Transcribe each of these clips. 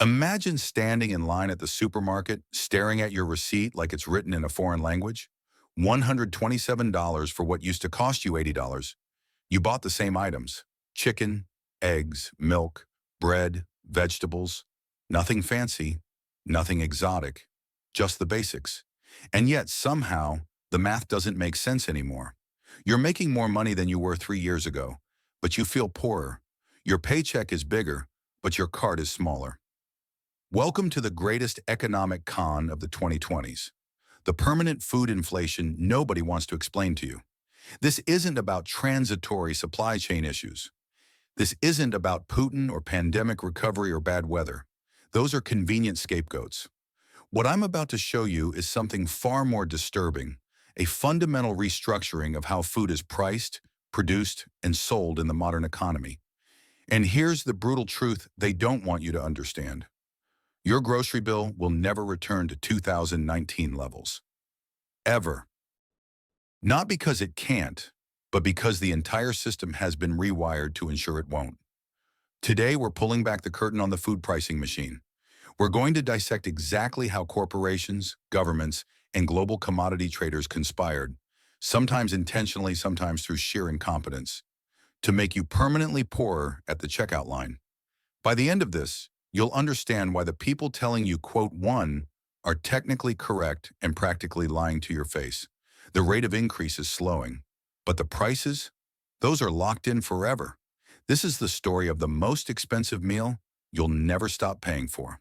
Imagine standing in line at the supermarket, staring at your receipt like it's written in a foreign language. $127 for what used to cost you $80. You bought the same items: chicken, eggs, milk, bread, vegetables. Nothing fancy, nothing exotic, just the basics. And yet, somehow, the math doesn't make sense anymore. You're making more money than you were 3 years ago, but you feel poorer. Your paycheck is bigger, but your card is smaller. Welcome to the greatest economic con of the 2020s. The permanent food inflation nobody wants to explain to you. This isn't about transitory supply chain issues. This isn't about Putin or pandemic recovery or bad weather. Those are convenient scapegoats. What I'm about to show you is something far more disturbing, a fundamental restructuring of how food is priced, produced, and sold in the modern economy. And here's the brutal truth they don't want you to understand. Your grocery bill will never return to 2019 levels. Ever. Not because it can't, but because the entire system has been rewired to ensure it won't. Today, we're pulling back the curtain on the food pricing machine. We're going to dissect exactly how corporations, governments, and global commodity traders conspired, sometimes intentionally, sometimes through sheer incompetence, to make you permanently poorer at the checkout line. By the end of this, you'll understand why the people telling you, quote, "one," are technically correct and practically lying to your face. The rate of increase is slowing, but the prices, those are locked in forever. This is the story of the most expensive meal you'll never stop paying for.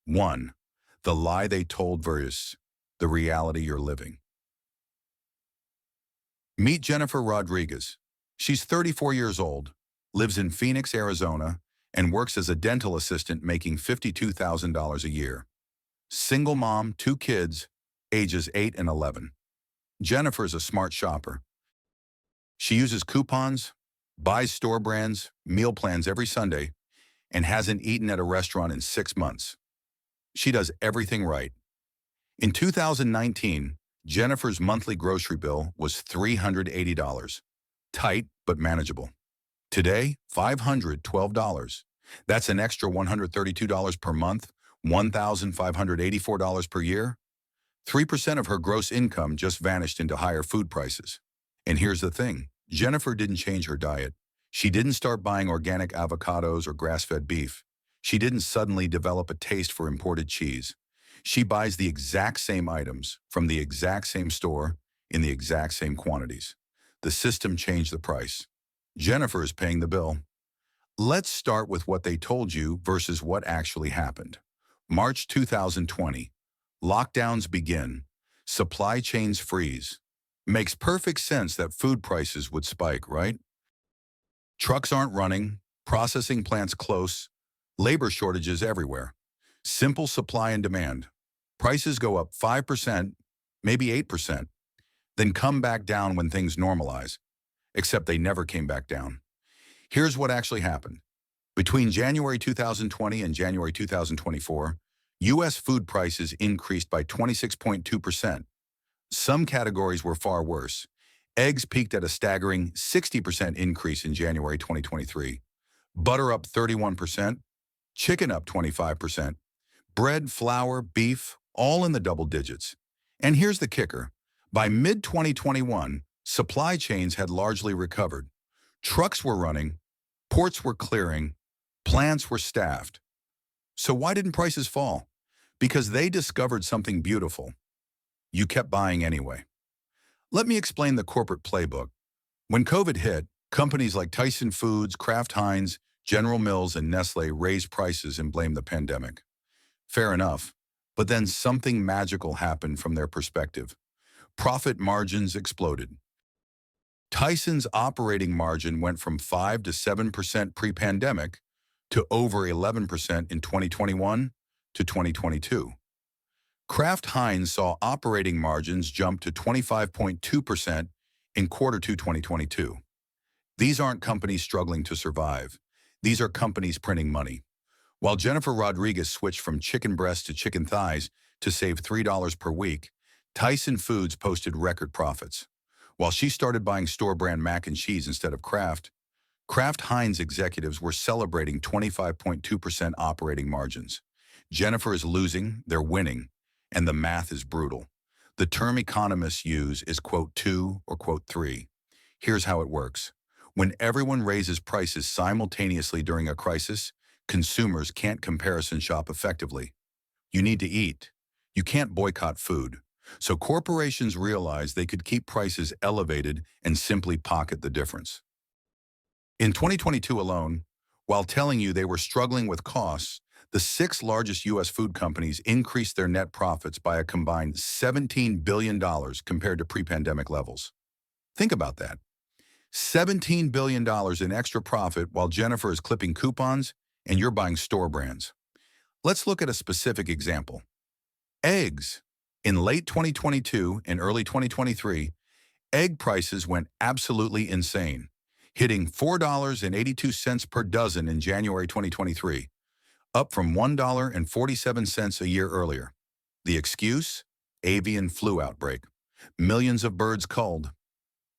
1. The lie they told versus the reality you're living. Meet Jennifer Rodriguez. She's 34 years old, lives in Phoenix, Arizona, and works as a dental assistant making $52,000 a year. Single mom, 2 kids, ages 8 and 11. Jennifer's a smart shopper. She uses coupons, buys store brands, meal plans every Sunday, and hasn't eaten at a restaurant in 6 months. She does everything right. In 2019, Jennifer's monthly grocery bill was $380. Tight, but manageable. Today, $512. That's an extra $132 per month, $1,584 per year. 3% of her gross income just vanished into higher food prices. And here's the thing, Jennifer didn't change her diet. She didn't start buying organic avocados or grass-fed beef. She didn't suddenly develop a taste for imported cheese. She buys the exact same items from the exact same store in the exact same quantities. The system changed the price. Jennifer is paying the bill. Let's start with what they told you versus what actually happened. March 2020. Lockdowns begin. Supply chains freeze. Makes perfect sense that food prices would spike, right? Trucks aren't running, processing plants close, labor shortages everywhere. Simple supply and demand. Prices go up 5%, maybe 8%, then come back down when things normalize. Except they never came back down. Here's what actually happened. Between January 2020 and January 2024, U.S. food prices increased by 26.2%. Some categories were far worse. Eggs peaked at a staggering 60% increase in January 2023. Butter up 31%, chicken up 25%, bread, flour, beef, all in the double digits. And here's the kicker. By mid-2021, supply chains had largely recovered. Trucks were running, ports were clearing, plants were staffed. So why didn't prices fall? Because they discovered something beautiful. You kept buying anyway. Let me explain the corporate playbook. When COVID hit, companies like Tyson Foods, Kraft Heinz, General Mills, and Nestle raised prices and blamed the pandemic. Fair enough, but then something magical happened from their perspective. Profit margins exploded. Tyson's operating margin went from 5 to 7% pre-pandemic to over 11% in 2021 to 2022. Kraft Heinz saw operating margins jump to 25.2% in Q2 2022. These aren't companies struggling to survive. These are companies printing money. While Jennifer Rodriguez switched from chicken breast to chicken thighs to save $3 per week, Tyson Foods posted record profits. While she started buying store-brand mac and cheese instead of Kraft Heinz executives were celebrating 25.2% operating margins. Jennifer is losing, they're winning, and the math is brutal. The term economists use is quote 2 or quote 3. Here's how it works. When everyone raises prices simultaneously during a crisis, consumers can't comparison shop effectively. You need to eat. You can't boycott food. So corporations realized they could keep prices elevated and simply pocket the difference. In 2022 alone, while telling you they were struggling with costs, the six largest U.S. food companies increased their net profits by a combined $17 billion compared to pre-pandemic levels. Think about that. $17 billion in extra profit while Jennifer is clipping coupons and you're buying store brands. Let's look at a specific example. Eggs. In late 2022 and early 2023, egg prices went absolutely insane, hitting $4.82 per dozen in January 2023, up from $1.47 a year earlier. The excuse? Avian flu outbreak. Millions of birds culled.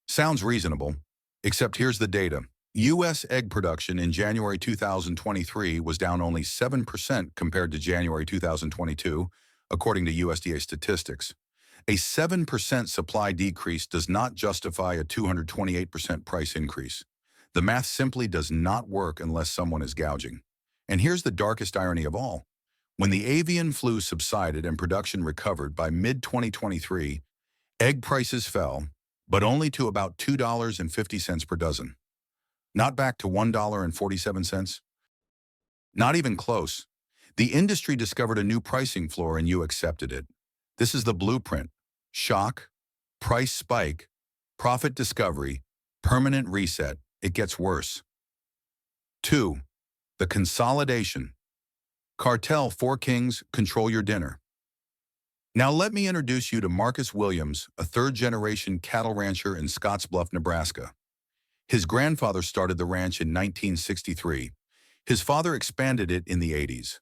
Sounds reasonable, except here's the data. U.S. egg production in January 2023 was down only 7% compared to January 2022, according to USDA statistics. A 7% supply decrease does not justify a 228% price increase. The math simply does not work unless someone is gouging. And here's the darkest irony of all. When the avian flu subsided and production recovered by mid-2023, egg prices fell, but only to about $2.50 per dozen. Not back to $1.47. Not even close. The industry discovered a new pricing floor and you accepted it. This is the blueprint. Shock, price spike, profit discovery, permanent reset. It gets worse. 2. The consolidation. Cartel Four Kings control your dinner. Now let me introduce you to Marcus Williams, a third-generation cattle rancher in Scottsbluff, Nebraska. His grandfather started the ranch in 1963. His father expanded it in the 80s.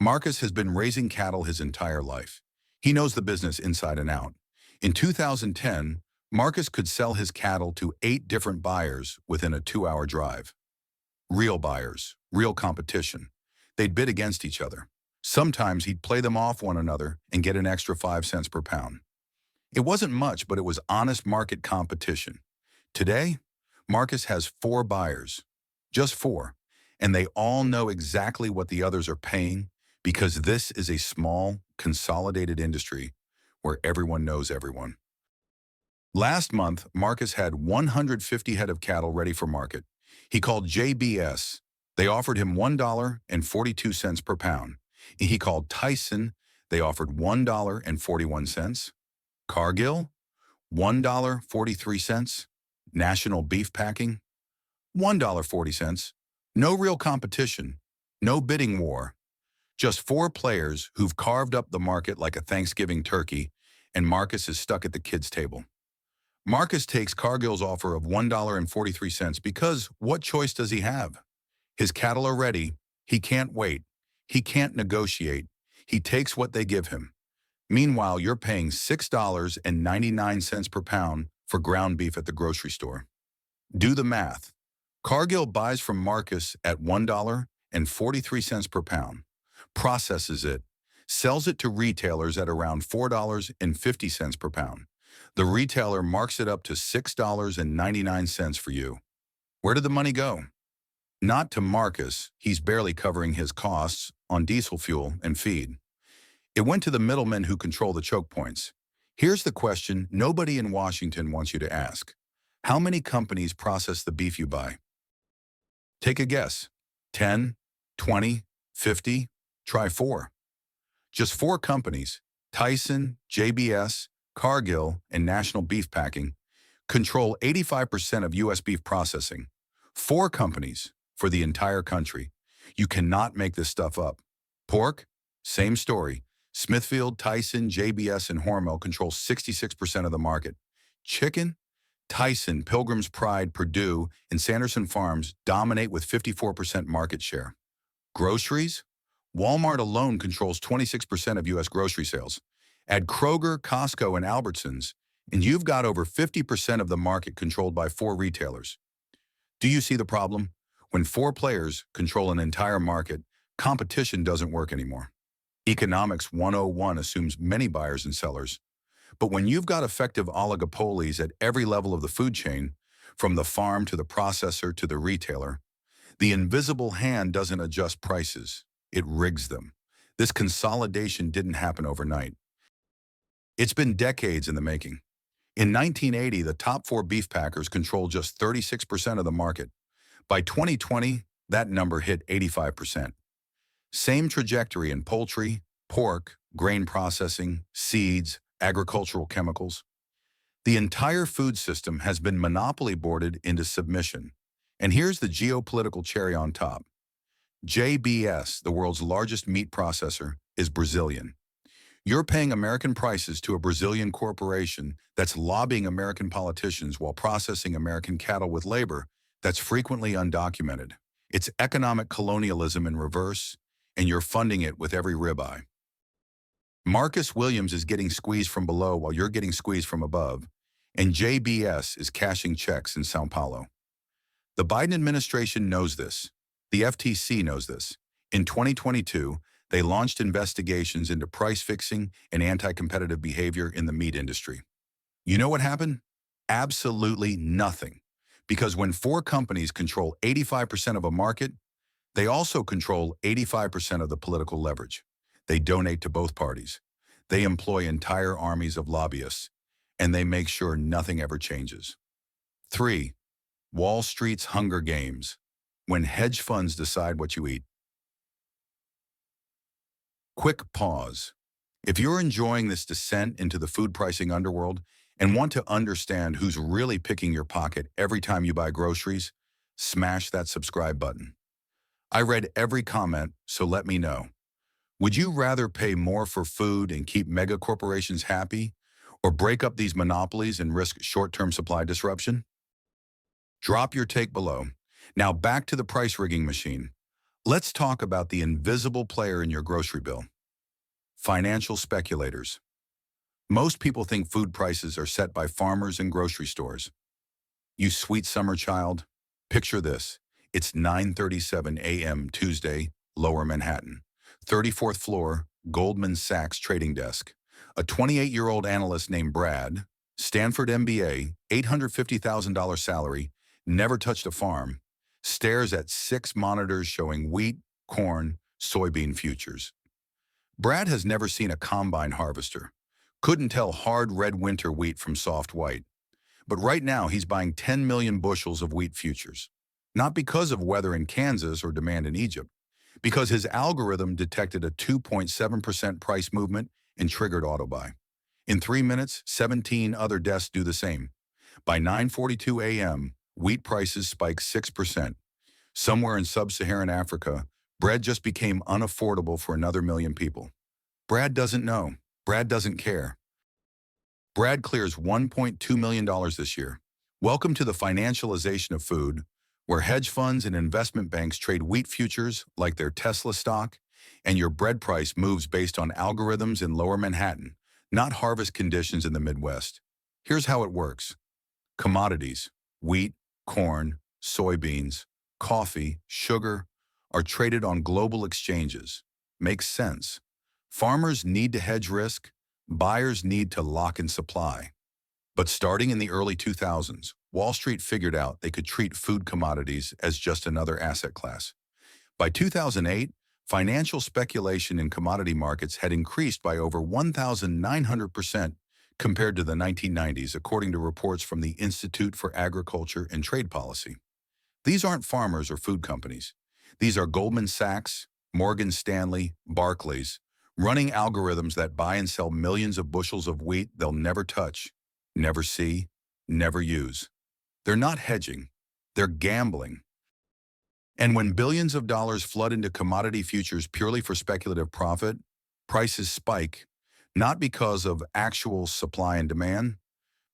Marcus has been raising cattle his entire life. He knows the business inside and out. In 2010, Marcus could sell his cattle to 8 different buyers within a 2-hour drive. Real buyers, real competition. They'd bid against each other. Sometimes he'd play them off one another and get an extra 5 cents per pound. It wasn't much, but it was honest market competition. Today, Marcus has 4 buyers, just 4, and they all know exactly what the others are paying because this is a small, consolidated industry where everyone knows everyone. Last month, Marcus had 150 head of cattle ready for market. He called JBS. They offered him $1.42 per pound. He called Tyson. They offered $1.41. Cargill, $1.43. National Beef Packing, $1.40. No real competition, no bidding war. Just 4 players who've carved up the market like a Thanksgiving turkey, and Marcus is stuck at the kids' table. Marcus takes Cargill's offer of $1.43 because what choice does he have? His cattle are ready. He can't wait. He can't negotiate. He takes what they give him. Meanwhile, you're paying $6.99 per pound for ground beef at the grocery store. Do the math. Cargill buys from Marcus at $1.43 per pound, processes it, sells it to retailers at around $4.50 per pound. The retailer marks it up to $6.99 for you. Where did the money go? Not to Marcus. He's barely covering his costs on diesel fuel and feed. It went to the middlemen who control the choke points. Here's the question nobody in Washington wants you to ask. How many companies process the beef you buy? Take a guess. 10, 20, 50? Try 4. Just 4 companies, Tyson, JBS, Cargill, and National Beef Packing, control 85% of U.S. beef processing. 4 companies for the entire country. You cannot make this stuff up. Pork? Same story. Smithfield, Tyson, JBS, and Hormel control 66% of the market. Chicken? Tyson, Pilgrim's Pride, Perdue, and Sanderson Farms dominate with 54% market share. Groceries? Walmart alone controls 26% of U.S. grocery sales. Add Kroger, Costco, and Albertsons, and you've got over 50% of the market controlled by 4 retailers. Do you see the problem? When 4 players control an entire market, competition doesn't work anymore. Economics 101 assumes many buyers and sellers. But when you've got effective oligopolies at every level of the food chain, from the farm to the processor to the retailer, the invisible hand doesn't adjust prices. It rigs them. This consolidation didn't happen overnight. It's been decades in the making. In 1980, the top four beef packers controlled just 36% of the market. By 2020, that number hit 85%. Same trajectory in poultry, pork, grain processing, seeds, agricultural chemicals. The entire food system has been monopoly boarded into submission. And here's the geopolitical cherry on top. JBS, the world's largest meat processor, is Brazilian. You're paying American prices to a Brazilian corporation that's lobbying American politicians while processing American cattle with labor that's frequently undocumented. It's economic colonialism in reverse, and you're funding it with every ribeye. Marcus Williams is getting squeezed from below while you're getting squeezed from above, and JBS is cashing checks in Sao Paulo. The Biden administration knows this. The FTC knows this. In 2022, they launched investigations into price fixing and anti-competitive behavior in the meat industry. You know what happened? Absolutely nothing. Because when four companies control 85% of a market, they also control 85% of the political leverage. They donate to both parties. They employ entire armies of lobbyists, and they make sure nothing ever changes. 3. Wall Street's Hunger Games. When hedge funds decide what you eat. Quick pause. If you're enjoying this descent into the food pricing underworld and want to understand who's really picking your pocket every time you buy groceries, smash that subscribe button. I read every comment, so let me know. Would you rather pay more for food and keep mega corporations happy, or break up these monopolies and risk short-term supply disruption? Drop your take below. Now back to the price rigging machine. Let's talk about the invisible player in your grocery bill. Financial speculators. Most people think food prices are set by farmers and grocery stores. You sweet summer child, picture this. It's 9:37 a.m. Tuesday, Lower Manhattan. 34th floor, Goldman Sachs trading desk. A 28-year-old analyst named Brad, Stanford MBA, $850,000 salary, never touched a farm, stares at 6 monitors showing wheat, corn, soybean futures. Brad has never seen a combine harvester. Couldn't tell hard red winter wheat from soft white. But right now he's buying 10 million bushels of wheat futures. Not because of weather in Kansas or demand in Egypt, because his algorithm detected a 2.7% price movement and triggered auto-buy. In 3 minutes, 17 other desks do the same. By 9:42 a.m., wheat prices spike 6%. Somewhere in sub-Saharan Africa, bread just became unaffordable for another million people. Brad doesn't know. Brad doesn't care. Brad clears $1.2 million this year. Welcome to the financialization of food, where hedge funds and investment banks trade wheat futures like their Tesla stock, and your bread price moves based on algorithms in Lower Manhattan, not harvest conditions in the Midwest. Here's how it works. Commodities, wheat, corn, soybeans, coffee, sugar, are traded on global exchanges. Makes sense. Farmers need to hedge risk, buyers need to lock in supply. But starting in the early 2000s, Wall Street figured out they could treat food commodities as just another asset class. By 2008, financial speculation in commodity markets had increased by over 1,900% compared to the 1990s, according to reports from the Institute for Agriculture and Trade Policy. These aren't farmers or food companies. These are Goldman Sachs, Morgan Stanley, Barclays, running algorithms that buy and sell millions of bushels of wheat they'll never touch, never see, never use. They're not hedging, they're gambling. And when billions of dollars flood into commodity futures purely for speculative profit, prices spike, not because of actual supply and demand,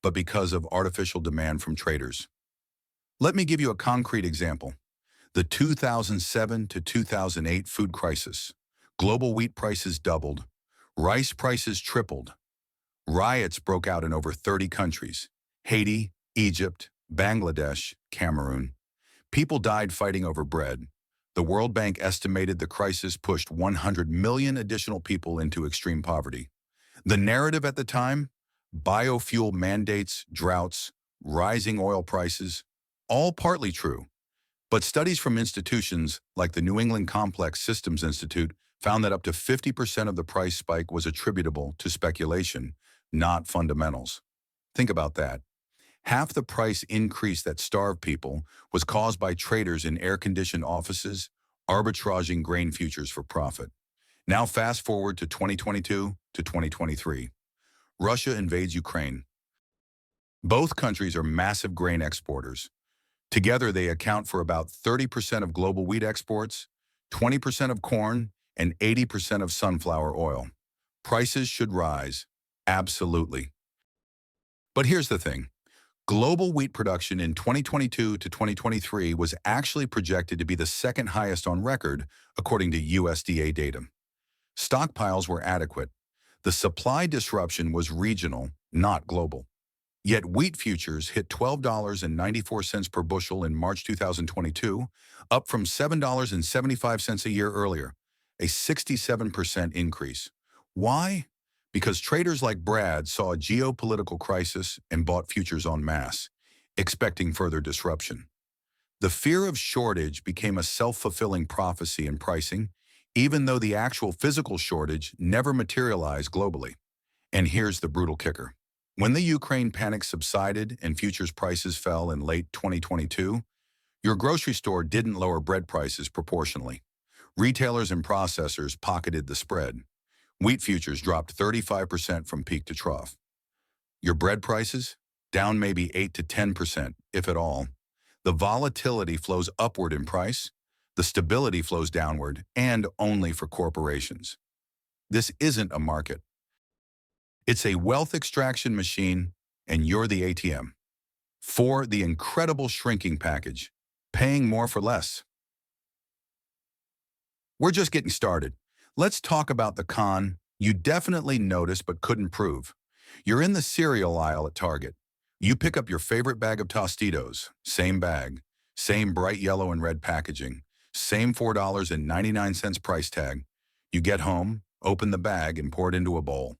but because of artificial demand from traders. Let me give you a concrete example. The 2007 to 2008 food crisis. Global wheat prices doubled. Rice prices tripled. Riots broke out in over 30 countries: Haiti, Egypt, Bangladesh, Cameroon. People died fighting over bread. The World Bank estimated the crisis pushed 100 million additional people into extreme poverty. The narrative at the time? Biofuel mandates, droughts, rising oil prices, all partly true. But studies from institutions like the New England Complex Systems Institute found that up to 50% of the price spike was attributable to speculation, not fundamentals. Think about that. Half the price increase that starved people was caused by traders in air-conditioned offices, arbitraging grain futures for profit. Now fast forward to 2022 to 2023. Russia invades Ukraine. Both countries are massive grain exporters. Together, they account for about 30% of global wheat exports, 20% of corn, and 80% of sunflower oil. Prices should rise. Absolutely. But here's the thing. Global wheat production in 2022 to 2023 was actually projected to be the second highest on record, according to USDA data. Stockpiles were adequate. The supply disruption was regional, not global. Yet wheat futures hit $12.94 per bushel in March 2022, up from $7.75 a year earlier, a 67% increase. Why? Because traders like Brad saw a geopolitical crisis and bought futures en masse, expecting further disruption. The fear of shortage became a self-fulfilling prophecy in pricing, even though the actual physical shortage never materialized globally. And here's the brutal kicker. When the Ukraine panic subsided and futures prices fell in late 2022, your grocery store didn't lower bread prices proportionally. Retailers and processors pocketed the spread. Wheat futures dropped 35% from peak to trough. Your bread prices? Down maybe 8 to 10%, if at all. The volatility flows upward in price. The stability flows downward, and only for corporations. This isn't a market. It's a wealth extraction machine, and you're the ATM. For the incredible shrinking package, paying more for less. We're just getting started. Let's talk about the con you definitely noticed but couldn't prove. You're in the cereal aisle at Target. You pick up your favorite bag of Tostitos, same bag, same bright yellow and red packaging, same $4.99 price tag. You get home, open the bag, and pour it into a bowl.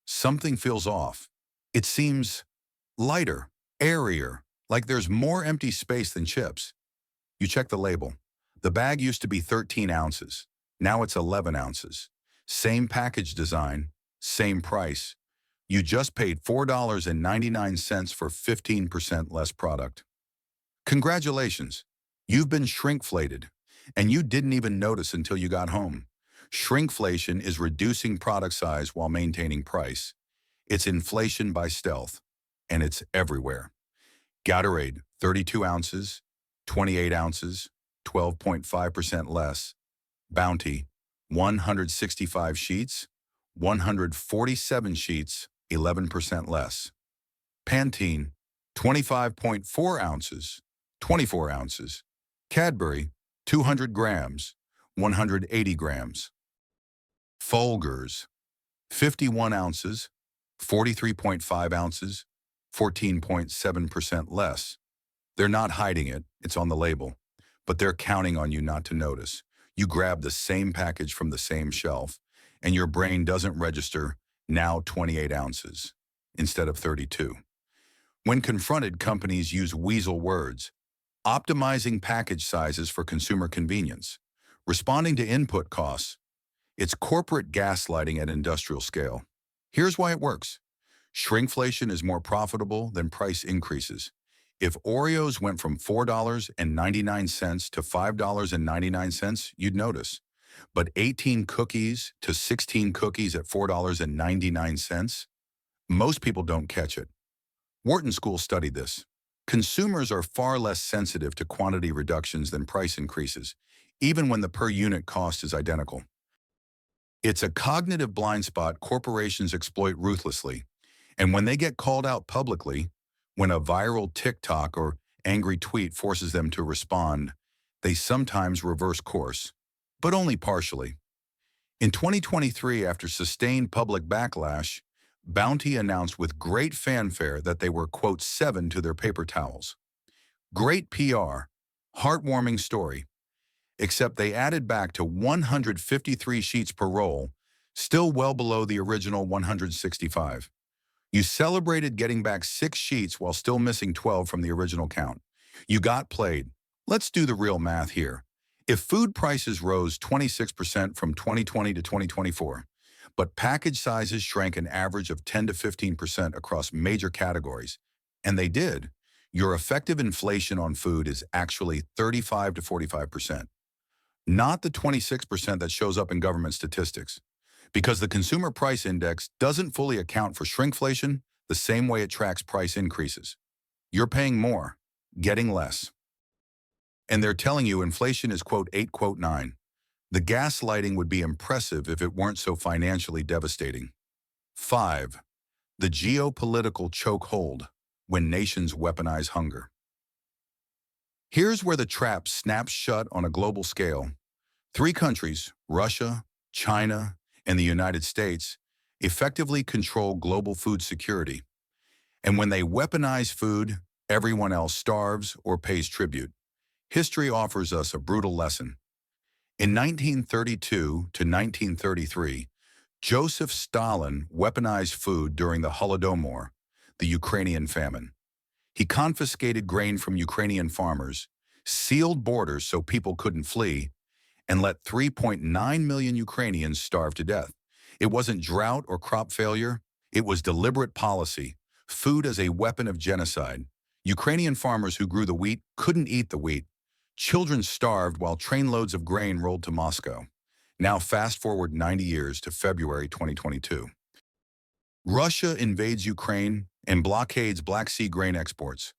Something feels off. It seems lighter, airier, like there's more empty space than chips. You check the label. The bag used to be 13 ounces. Now it's 11 ounces. Same package design, same price. You just paid $4.99 for 15% less product. Congratulations. You've been shrinkflated, and you didn't even notice until you got home. Shrinkflation is reducing product size while maintaining price. It's inflation by stealth, and it's everywhere. Gatorade, 32 ounces, 28 ounces, 12.5% less. Bounty, 165 sheets, 147 sheets, 11% less. Pantene, 25.4 ounces, 24 ounces. Cadbury, 200 grams, 180 grams. Folgers, 51 ounces, 43.5 ounces, 14.7% less. They're not hiding it, it's on the label, but they're counting on you not to notice. You grab the same package from the same shelf, and your brain doesn't register now 28 ounces instead of 32. When confronted, companies use weasel words, optimizing package sizes for consumer convenience, responding to input costs. It's corporate gaslighting at industrial scale. Here's why it works. Shrinkflation is more profitable than price increases. If Oreos went from $4.99 to $5.99, you'd notice. But 18 cookies to 16 cookies at $4.99, most people don't catch it. Wharton School studied this. Consumers are far less sensitive to quantity reductions than price increases, even when the per unit cost is identical. It's a cognitive blind spot corporations exploit ruthlessly, and when they get called out publicly, when a viral TikTok or angry tweet forces them to respond, they sometimes reverse course, but only partially. In 2023, after sustained public backlash, Bounty announced with great fanfare that they were, quote, 7 to their paper towels. Great PR, heartwarming story. except they added back to 153 sheets per roll, still well below the original 165. You celebrated getting back 6 sheets while still missing 12 from the original count. You got played. Let's do the real math here. If food prices rose 26% from 2020 to 2024, but package sizes shrank an average of 10 to 15% across major categories, and they did, your effective inflation on food is actually 35 to 45%, not the 26% that shows up in government statistics. Because the Consumer Price Index doesn't fully account for shrinkflation the same way it tracks price increases. You're paying more, getting less. And they're telling you inflation is, quote, 8, quote, 9. The gaslighting would be impressive if it weren't so financially devastating. 5. The geopolitical chokehold, when nations weaponize hunger. Here's where the trap snaps shut on a global scale. 3 countries, Russia, China, and the United States, effectively control global food security. And when they weaponize food, everyone else starves or pays tribute. History offers us a brutal lesson. In 1932 to 1933, Joseph Stalin weaponized food during the Holodomor, the Ukrainian famine. He confiscated grain from Ukrainian farmers, sealed borders so people couldn't flee, and let 3.9 million Ukrainians starve to death. It wasn't drought or crop failure, it was deliberate policy, food as a weapon of genocide. Ukrainian farmers who grew the wheat couldn't eat the wheat. Children starved while trainloads of grain rolled to Moscow. Now fast forward 90 years to February 2022. Russia invades Ukraine and blockades Black Sea grain exports.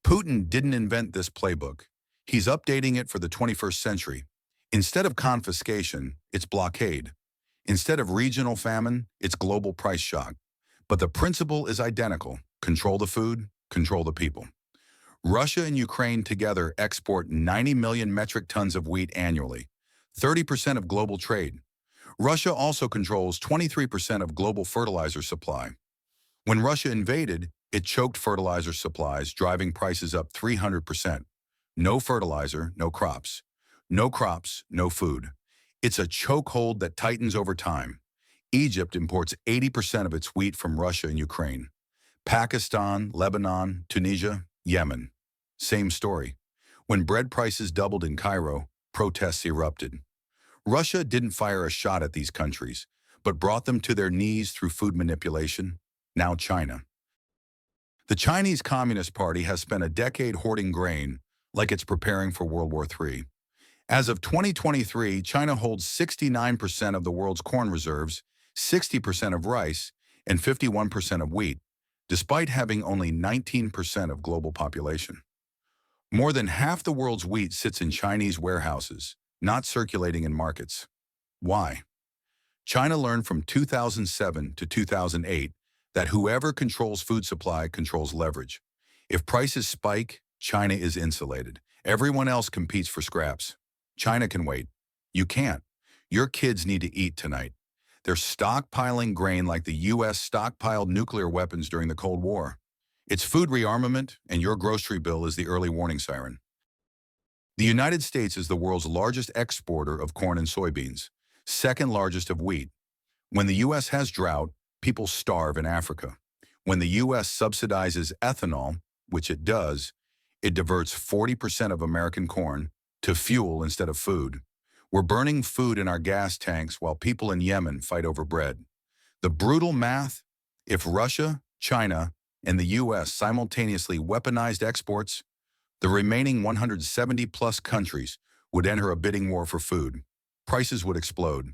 Putin didn't invent this playbook. He's updating it for the 21st century. Instead of confiscation, it's blockade. Instead of regional famine, it's global price shock. But the principle is identical. Control the food, control the people. Russia and Ukraine together export 90 million metric tons of wheat annually, 30% of global trade. Russia also controls 23% of global fertilizer supply. When Russia invaded, it choked fertilizer supplies, driving prices up 300%. No fertilizer, no crops. No crops, no food. It's a chokehold that tightens over time. Egypt imports 80% of its wheat from Russia and Ukraine. Pakistan, Lebanon, Tunisia, Yemen. Same story. When bread prices doubled in Cairo, protests erupted. Russia didn't fire a shot at these countries, but brought them to their knees through food manipulation. Now China. The Chinese Communist Party has spent a decade hoarding grain like it's preparing for World War III. As of 2023, China holds 69% of the world's corn reserves, 60% of rice, and 51% of wheat, despite having only 19% of global population. More than half the world's wheat sits in Chinese warehouses, not circulating in markets. Why? China learned from 2007 to 2008 that whoever controls food supply controls leverage. If prices spike, China is insulated. Everyone else competes for scraps. China can wait. You can't. Your kids need to eat tonight. They're stockpiling grain like the U.S. stockpiled nuclear weapons during the Cold War. It's food rearmament, and your grocery bill is the early warning siren. The United States is the world's largest exporter of corn and soybeans, second largest of wheat. When the U.S. has drought, people starve in Africa. When the U.S. subsidizes ethanol, which it does, it diverts 40% of American corn to fuel instead of food. We're burning food in our gas tanks while people in Yemen fight over bread. The brutal math: if Russia, China, and the U.S. simultaneously weaponized exports, the remaining 170-plus countries would enter a bidding war for food. Prices would explode.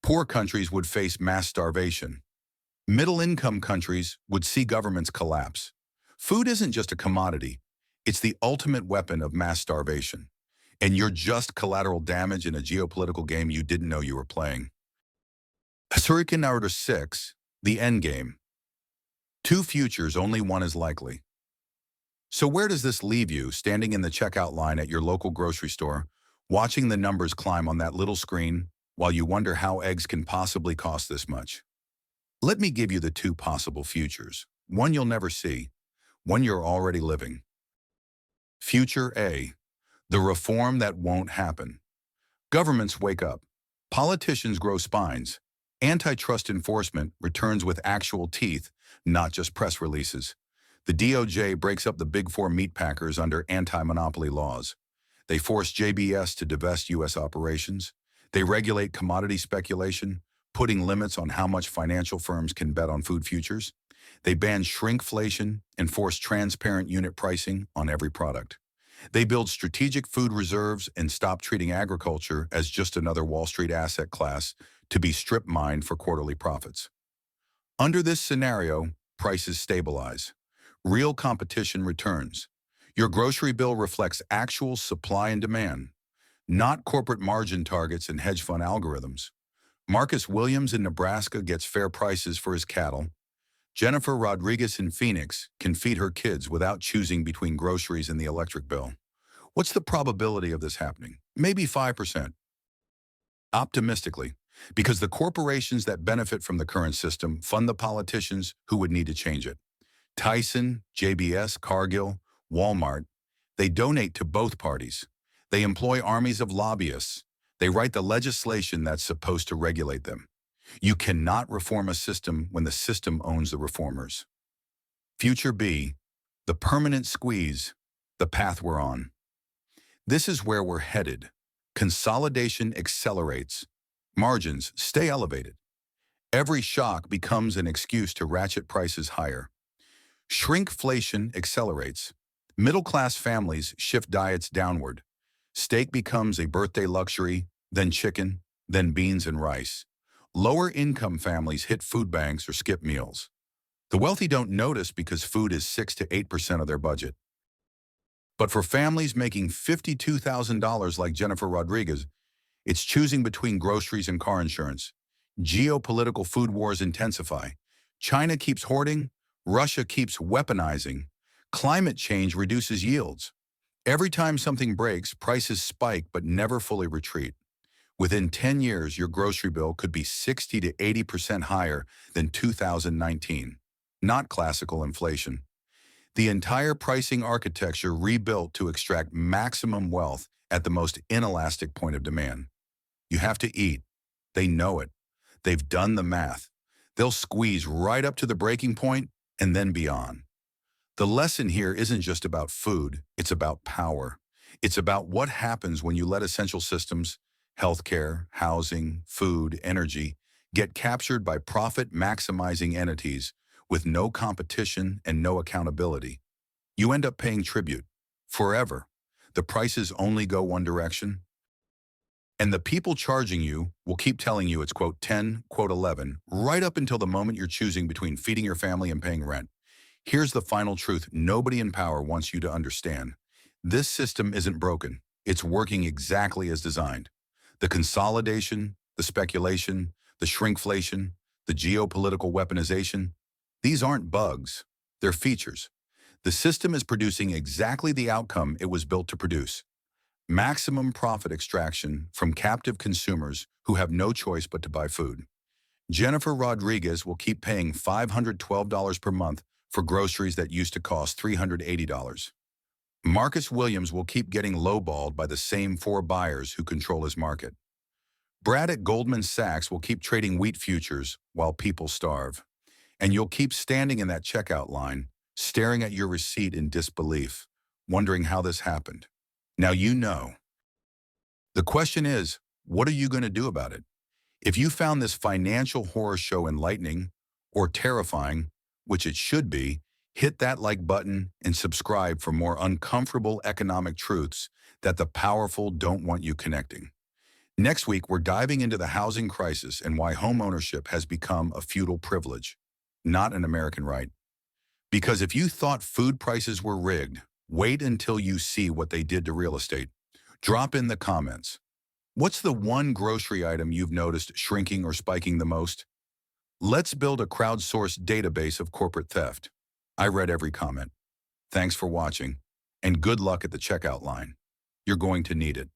Poor countries would face mass starvation. Middle-income countries would see governments collapse. Food isn't just a commodity. It's the ultimate weapon of mass starvation. And you're just collateral damage in a geopolitical game you didn't know you were playing. Shuriken Naruto 6, The Endgame. 2 futures, only one is likely. So where does this leave you, standing in the checkout line at your local grocery store, watching the numbers climb on that little screen while you wonder how eggs can possibly cost this much? Let me give you the 2 possible futures. One you'll never see, one you're already living. Future A, the reform that won't happen. Governments wake up. Politicians grow spines. Antitrust enforcement returns with actual teeth, not just press releases. The DOJ breaks up the Big Four meatpackers under anti-monopoly laws. They force JBS to divest U.S. operations. They regulate commodity speculation, putting limits on how much financial firms can bet on food futures. They ban shrinkflation and force transparent unit pricing on every product. They build strategic food reserves and stop treating agriculture as just another Wall Street asset class to be strip mined for quarterly profits. Under this scenario, prices stabilize. Real competition returns. Your grocery bill reflects actual supply and demand, not corporate margin targets and hedge fund algorithms. Marcus Williams in Nebraska gets fair prices for his cattle. Jennifer Rodriguez in Phoenix can feed her kids without choosing between groceries and the electric bill. What's the probability of this happening? Maybe 5%. Optimistically, because the corporations that benefit from the current system fund the politicians who would need to change it. Tyson, JBS, Cargill, Walmart, they donate to both parties. They employ armies of lobbyists. They write the legislation that's supposed to regulate them. You cannot reform a system when the system owns the reformers. Future B, the permanent squeeze, the path we're on. This is where we're headed. Consolidation accelerates. Margins stay elevated. Every shock becomes an excuse to ratchet prices higher. Shrinkflation accelerates. Middle-class families shift diets downward. Steak becomes a birthday luxury, then chicken, then beans and rice. Lower-income families hit food banks or skip meals. The wealthy don't notice because food is 6 to 8% of their budget. But for families making $52,000 like Jennifer Rodriguez, it's choosing between groceries and car insurance. Geopolitical food wars intensify. China keeps hoarding. Russia keeps weaponizing. Climate change reduces yields. Every time something breaks, prices spike but never fully retreat. Within 10 years, your grocery bill could be 60 to 80% higher than 2019. Not classical inflation. The entire pricing architecture rebuilt to extract maximum wealth at the most inelastic point of demand. You have to eat. They know it. They've done the math. They'll squeeze right up to the breaking point and then beyond. The lesson here isn't just about food, it's about power. It's about what happens when you let essential systems, healthcare, housing, food, energy, get captured by profit-maximizing entities with no competition and no accountability. You end up paying tribute. Forever. The prices only go one direction. And the people charging you will keep telling you it's quote 10, quote 11, right up until the moment you're choosing between feeding your family and paying rent. Here's the final truth nobody in power wants you to understand. This system isn't broken. It's working exactly as designed. The consolidation, the speculation, the shrinkflation, the geopolitical weaponization, these aren't bugs. They're features. The system is producing exactly the outcome it was built to produce. Maximum profit extraction from captive consumers who have no choice but to buy food. Jennifer Rodriguez will keep paying $512 per month for groceries that used to cost $380. Marcus Williams will keep getting lowballed by the same 4 buyers who control his market. Brad at Goldman Sachs will keep trading wheat futures while people starve. And you'll keep standing in that checkout line, staring at your receipt in disbelief, wondering how this happened. Now you know. The question is, what are you going to do about it? If you found this financial horror show enlightening or terrifying, which it should be, hit that like button and subscribe for more uncomfortable economic truths that the powerful don't want you connecting. Next week, we're diving into the housing crisis and why homeownership has become a feudal privilege, not an American right. Because if you thought food prices were rigged, wait until you see what they did to real estate. Drop in the comments. What's the one grocery item you've noticed shrinking or spiking the most? Let's build a crowdsourced database of corporate theft. I read every comment. Thanks for watching, and good luck at the checkout line. You're going to need it.